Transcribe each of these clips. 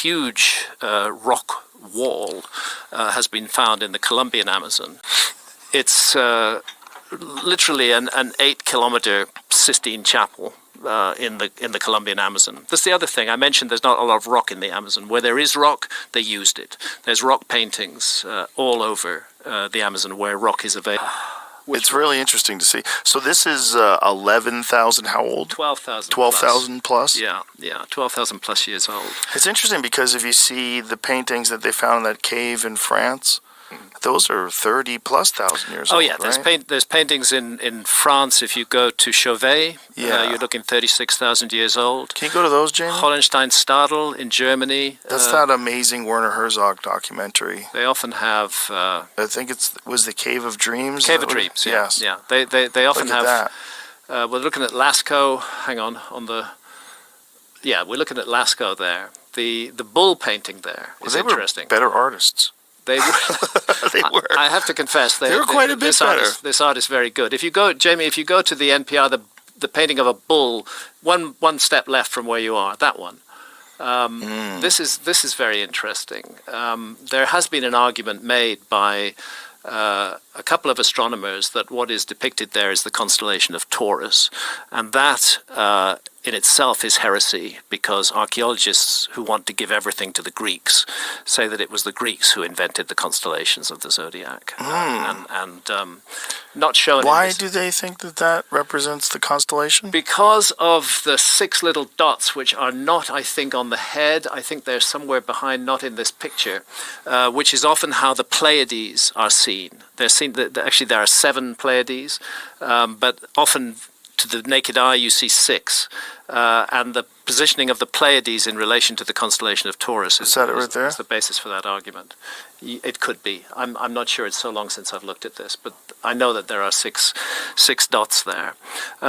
huge rock wall has been found in the Colombian Amazon. It's literally an 8-kilometer Sistine Chapel in the Colombian Amazon. That's the other thing. I mentioned there's not a lot of rock in the Amazon. Where there is rock, they used it. There's rock paintings all over the Amazon where rock is available. It's really interesting to see. So this is 11,000, how old? 12,000. 12,000 plus? Yeah, 12,000 plus years old. It's interesting because if you see the paintings that they found in that cave in France, those are 30 plus thousand years old. Oh yeah, right? there's paintings in France. If you go to Chauvet, you're looking 36,000 years old. Can you go to those, Jamie? Hohenstein-Stadel in Germany. That's that amazing Werner Herzog documentary. They often have. I think was the Cave of Dreams. Cave of Dreams. Yes. Yeah. They often Look at have. We're looking at Lascaux. Hang on the. Yeah, we're looking at Lascaux there. The bull painting there is interesting. Were better artists. They were. They were. I have to confess, they were quite a bit better. This art is very good. If you go, Jamie, if you go to the NPR, the painting of a bull, one step left from where you are, that one. This is very interesting. There has been an argument made by a couple of astronomers that what is depicted there is the constellation of Taurus, and that in itself is heresy, because archaeologists who want to give everything to the Greeks say that it was the Greeks who invented the constellations of the zodiac, and not shown. Why do they think that represents the constellation? Because of the 6 little dots, which are not, I think, on the head. I think they're somewhere behind, not in this picture, which is often how the Pleiades are seen. They're seen. Actually, there are 7 Pleiades, but often to the naked eye you see 6. And the positioning of the Pleiades in relation to the constellation of Taurus is the basis for that argument. It could be. I'm not sure. It's so long since I've looked at this, but I know that there are six dots there.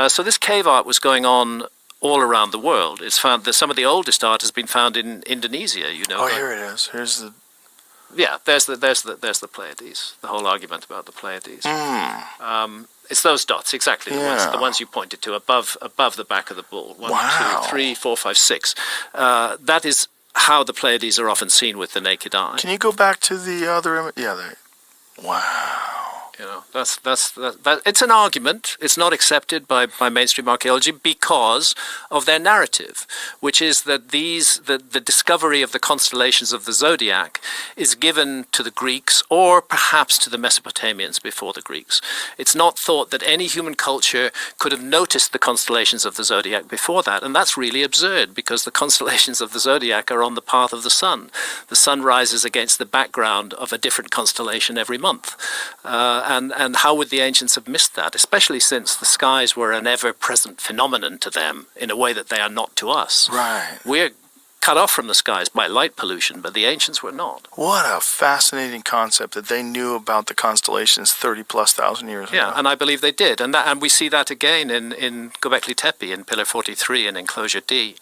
So this cave art was going on all around the world. It's found that some of the oldest art has been found in Indonesia. You know. Oh, here it is. Here's the. Yeah, there's the Pleiades. The whole argument about the Pleiades. It's those dots, exactly the ones you pointed to above the back of the bull. 1, 2, 3, 4, 5, 6. That is how the Pleiades are often seen with the naked eye. Can you go back to the other image? Yeah, there. Wow. You know, that. It's an argument. It's not accepted by mainstream archaeology because of their narrative, which is that the discovery of the constellations of the zodiac is given to the Greeks or perhaps to the Mesopotamians before the Greeks. It's not thought that any human culture could have noticed the constellations of the zodiac before that, and that's really absurd because the constellations of the zodiac are on the path of the sun. The sun rises against the background of a different constellation every month. And how would the ancients have missed that, especially since the skies were an ever-present phenomenon to them in a way that they are not to us. Right. We're cut off from the skies by light pollution, but the ancients were not. What a fascinating concept that they knew about the constellations 30-plus thousand years ago. Yeah, and I believe they did. And we see that again in Göbekli Tepe, in Pillar 43 and Enclosure D.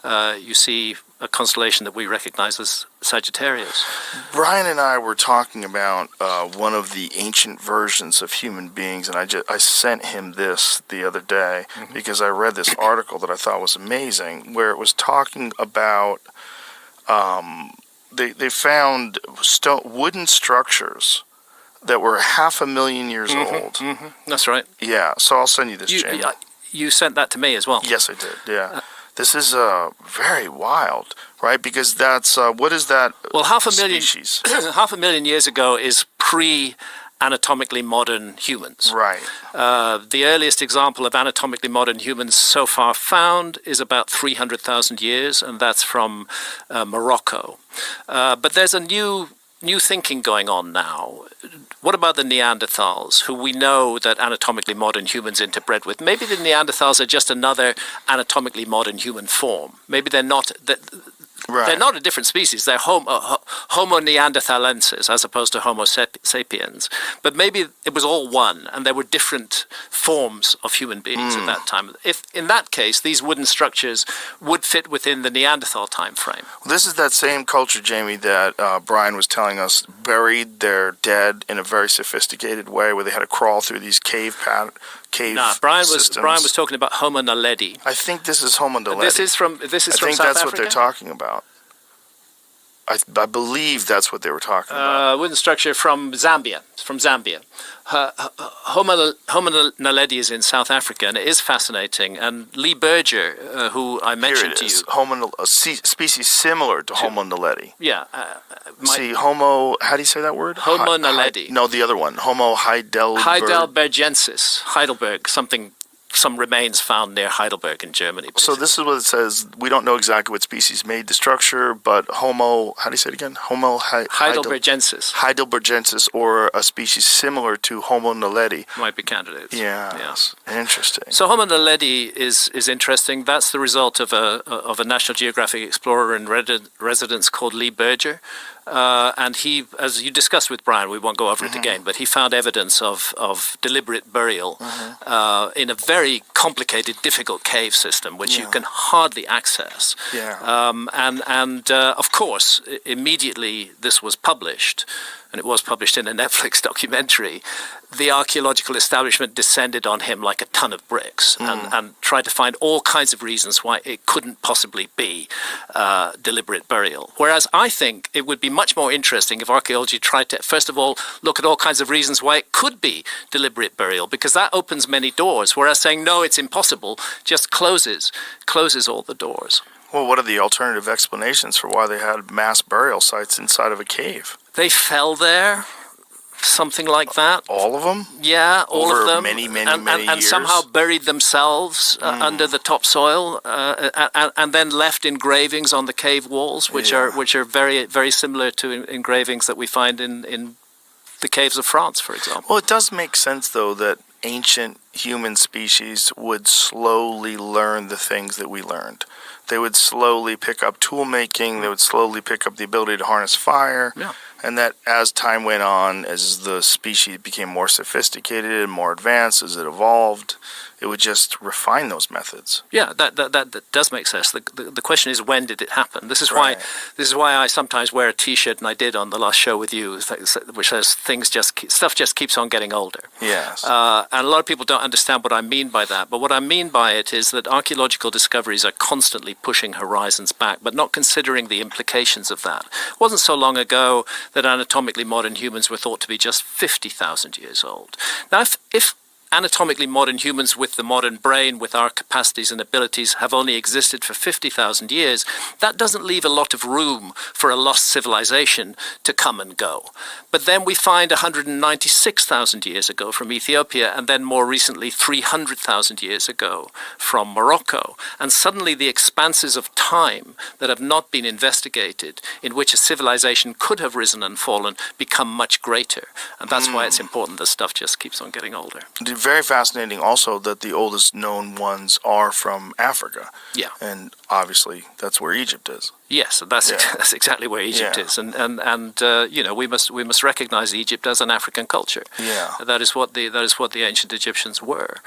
You see a constellation that we recognize as Sagittarius. Brian and I were talking about one of the ancient versions of human beings, and I sent him this the other day because I read this article that I thought was amazing, where it was talking about they found wooden structures that were 500,000 years old. That's right. Yeah, so I'll send you this, Jamie. You sent that to me as well. Yes, I did, yeah. This is very wild, right? Because that's, what is that species? 500,000 years ago is pre-anatomically modern humans. Right. The earliest example of anatomically modern humans so far found is about 300,000 years, and that's from Morocco. But there's a new thinking going on now. What about the Neanderthals, who we know that anatomically modern humans interbred with? Maybe the Neanderthals are just another anatomically modern human form. Maybe they're not. They're not a different species. They're Homo neanderthalensis as opposed to Homo sapiens. But maybe it was all one, and there were different forms of human beings at that time. If in that case, these wooden structures would fit within the Neanderthal time frame. Well, this is that same culture, Jamie, that Brian was telling us buried their dead in a very sophisticated way, where they had to crawl through these cave Brian systems. was talking about Homo naledi. I think this is Homo naledi. This is from I think South that's Africa? what they're talking about. I believe that's what they were talking about. Wooden structure from Zambia. Homo naledi is in South Africa, and it is fascinating. And Lee Berger, who I mentioned to you, A species similar to Homo naledi. Yeah. Homo. How do you say that word? Homo naledi. No, the other one. Homo Heidelbergensis. Heidelberg. Some remains found near Heidelberg in Germany. So this is what it says. We don't know exactly what species made the structure, but Homo, how do you say it again? Homo Heidelbergensis. Heidelbergensis, or a species similar to Homo naledi. Might be candidates. Yeah. Yes. Interesting. So Homo naledi is interesting. That's the result of a National Geographic explorer in residence called Lee Berger. And he, as you discussed with Brian, we won't go over it again, but he found evidence of deliberate burial in a very complicated, difficult cave system, which you can hardly access. Of course, immediately this was published, and it was published in a Netflix documentary. The archaeological establishment descended on him like a ton of bricks and tried to find all kinds of reasons why it couldn't possibly be deliberate burial. Whereas I think it would be much more interesting if archaeology tried to, first of all, look at all kinds of reasons why it could be deliberate burial, because that opens many doors, whereas saying, no, it's impossible, just closes all the doors. Well, what are the alternative explanations for why they had mass burial sites inside of a cave? They fell there. Something like that. All of them? Yeah, all of them. Many and years. somehow buried themselves under the topsoil, and then left engravings on the cave walls, which are very, very similar to engravings that we find in the caves of France, for example. Well, it does make sense, though, that ancient human species would slowly learn the things that we learned. They would slowly pick up tool making. They would slowly pick up the ability to harness fire. Yeah. And that as time went on, as the species became more sophisticated and more advanced, as it evolved, it would just refine those methods. Yeah, that does make sense. The question is, when did it happen? This is why I sometimes wear a T-shirt, and I did on the last show with you, which says stuff just keeps on getting older. Yes. And a lot of people don't understand what I mean by that. But what I mean by it is that archaeological discoveries are constantly pushing horizons back, but not considering the implications of that. It wasn't so long ago that anatomically modern humans were thought to be just 50,000 years old. Now, if anatomically modern humans with the modern brain, with our capacities and abilities, have only existed for 50,000 years, that doesn't leave a lot of room for a lost civilization to come and go. But then we find 196,000 years ago from Ethiopia, and then more recently 300,000 years ago from Morocco. And suddenly the expanses of time that have not been investigated, in which a civilization could have risen and fallen, become much greater. And that's why it's important that stuff just keeps on getting older. Very fascinating also that the oldest known ones are from Africa. Yeah. And obviously that's where Egypt is. Yes, that's exactly where Egypt is. And we must recognize Egypt as an African culture. Yeah. That is what the ancient Egyptians were.